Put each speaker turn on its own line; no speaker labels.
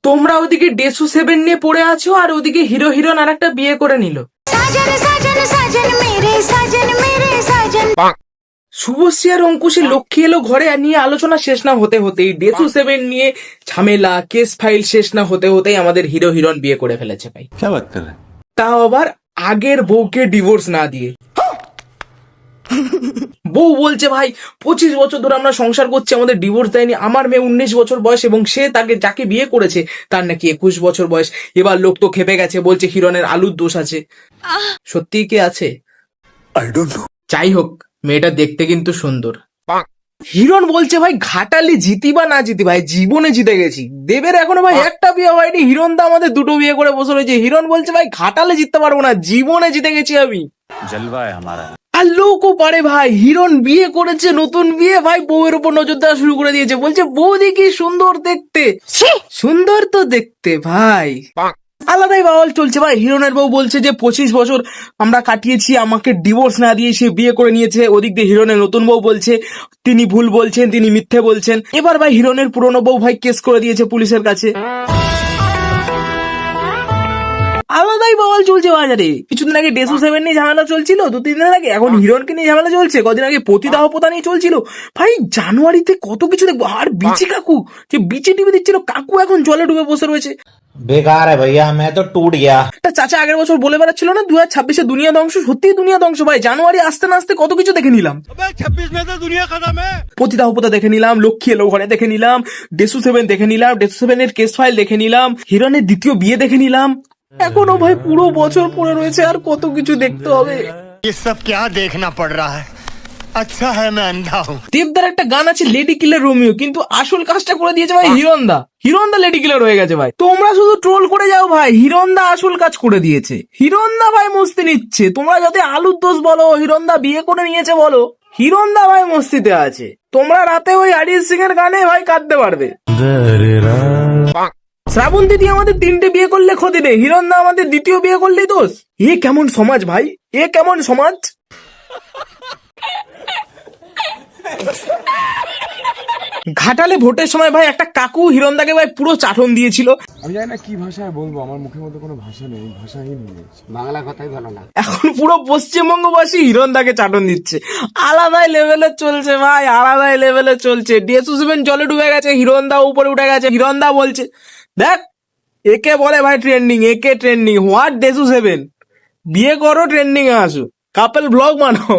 তোমরা ওদিকে ডেসু 7 নিয়ে পড়ে আছো আর ওদিকে হিরো হিরোইন আর একটা বিয়ে করে নিল। শুভশ্রী আর অঙ্কুশের লক্ষ্মী এলো ঘরে আর নিয়ে আলোচনা শেষ না হতে হতেই ডেসু 7 নিয়ে ঝামেলা কেস ফাইল শেষ না হতে হতেই আমাদের হিরো হিরোইন বিয়ে করে ফেলেছে ভাই। তাও আবার আগের বউকে ডিভোর্স না দিয়ে। বউ বলছে ভাই 25 বছর ধরে আমরা সংসার করছি, আমাদের ডিভোর্স দেয়নি। আমার মেয়ে 19 বছর বয়স এবং সে তাকে যাকে বিয়ে করেছে তার নাকি 21 বছর বয়স। এবার লোক তো খেপে গেছে, বলছে হিরণের আলুর দোষ আছে। সত্যিই কি আছে? যাই হোক, মেয়েটা দেখতে কিন্তু সুন্দর। হিরণ বলছে ভাই ঘাটালি জিতি বা না জিতি ভাই জীবনে জিতে গেছি। দেবের এখনো ভাই একটা বিয়ে হয়নি, হিরণ দা আমাদের দুটো বিয়ে করে বসে রয়েছে। হিরণ বলছে ভাই ঘাটালে জিততে পারবো না, জীবনে জিতে গেছি আমি। জলবায় আমারা। আর লোকও পারে ভাই, হিরণ বিয়ে করেছে, নতুন বিয়ে ভাই, বউয়ের উপর নজর দেওয়া শুরু করে দিয়েছে। বলছে বৌদি কি সুন্দর দেখতে। সুন্দর তো দেখতে ভাই, আলাদাই বাওয়াল চলছে ভাই। হিরণের বউ বলছে যে 25 বছর আমরা কাটিয়েছি, আমাকে ডিভোর্স না দিয়ে সে বিয়ে করে নিয়েছে। ওদিক দিয়ে হিরণের নতুন বউ বলছে তিনি ভুল বলছেন, তিনি মিথ্যে বলছেন। এবার ভাই হিরণের পুরনো বউ ভাই কেস করে দিয়েছে পুলিশের কাছে। আলাদাই বাওয়াল চলছে বাজারে। কিছুদিন আগে ডেসু 7 নিয়ে ঝামেলা চলছিল, 2-3 দিন আগে এখন হিরণকে নিয়ে ঝামেলা চলছে, কদিন আগে পতিদাহ প্রথা নিয়ে চলছিল। ভাই জানুয়ারিতে কত কিছু দেখবো। আর বিচি কাকু যে বিচি টিভি দিচ্ছিল, কাকু এখন জলে ডুবে বসে রয়েছে।
বেকার ভাইয়া, मैं तो टूट गया।
একটা চাচা আগের বছর বলে বেড়াচ্ছিল না 2026-এ দুনিয়া ধ্বংস। সত্যিই দুনিয়া ধ্বংস ভাই। জানুয়ারি আসতে না আসতে কত কিছু দেখে নিলাম। 26 মে তো দুনিয়া খতম है। পতিদাহ প্রথা দেখে নিলাম, লক্ষ্মী এলো ঘরে দেখে নিলাম, ডেসু 7 দেখে নিলাম, ডেসু 7 এর কেস ফাইল দেখে নিলাম, হিরণের দ্বিতীয় বিয়ে দেখে নিলাম। এখনো ভাই পুরো বছর পড়ে রয়েছে, আর কত কিছু দেখতে হবে।
ये सब क्या देखना पड़ रहा है? अच्छा है मैं अंधा हूँ।
দেবদার একটা গান আছে লেডি কিলার রোমিও, কিন্তু আসল কাজটা করে দিয়েছে ভাই হিরণদা। হিরণদা লেডি কিলার হয়ে গেছে ভাই। তোমরা শুধু ট্রোল করে যাও ভাই, হিরণদা আসল কাজ করে দিয়েছে। হিরণদা ভাই মস্তি নিচ্ছে। তোমরা যাতে আলুর দোষ বলো, হিরণদা বিয়ে করে নিয়েছে বলো, হিরণদা ভাই মস্তিতে আছে। তোমরা রাতে ওই অরিজিৎ সিং এর গানে ভাই কাঁদতে পারবে। শ্রাবণ দিদি আমাদের 3টে বিয়ে করলে ক্ষতি নেই, হিরণদা আমাদের দ্বিতীয় বিয়ে করলেই দোষ। এ কেমন সমাজ ভাই, এ কেমন সমাজ। ঘাটালে ভোটের সময় ভাই একটা কাকু হিরণদাকে ভাই পুরো চাটন দিয়েছিল।
আমি জানি না কি ভাষায় বলবো, আমার মুখের মধ্যে কোনো ভাষা নেই, ভাষাহীন হয়ে গেছে।
বাংলা কথাই ভালো না।
এখন পুরো পশ্চিমবঙ্গবাসী হিরণদাকে চাটন দিচ্ছে। আলাদাই লেভেলে চলছে ভাই, আলাদাই লেভেলে চলছে। ডেসু 7 জলে ডুবে গেছে, হিরণদা উপরে উঠে গেছে। হিরণদা বলছে দেখ একে বলে ভাই ট্রেন্ডিং, একে ট্রেন্ডিং। হোয়াট ডেসু 7 বিয়ে করো, ট্রেন্ডিং এ আসো, কাপল ব্লগ বানাও।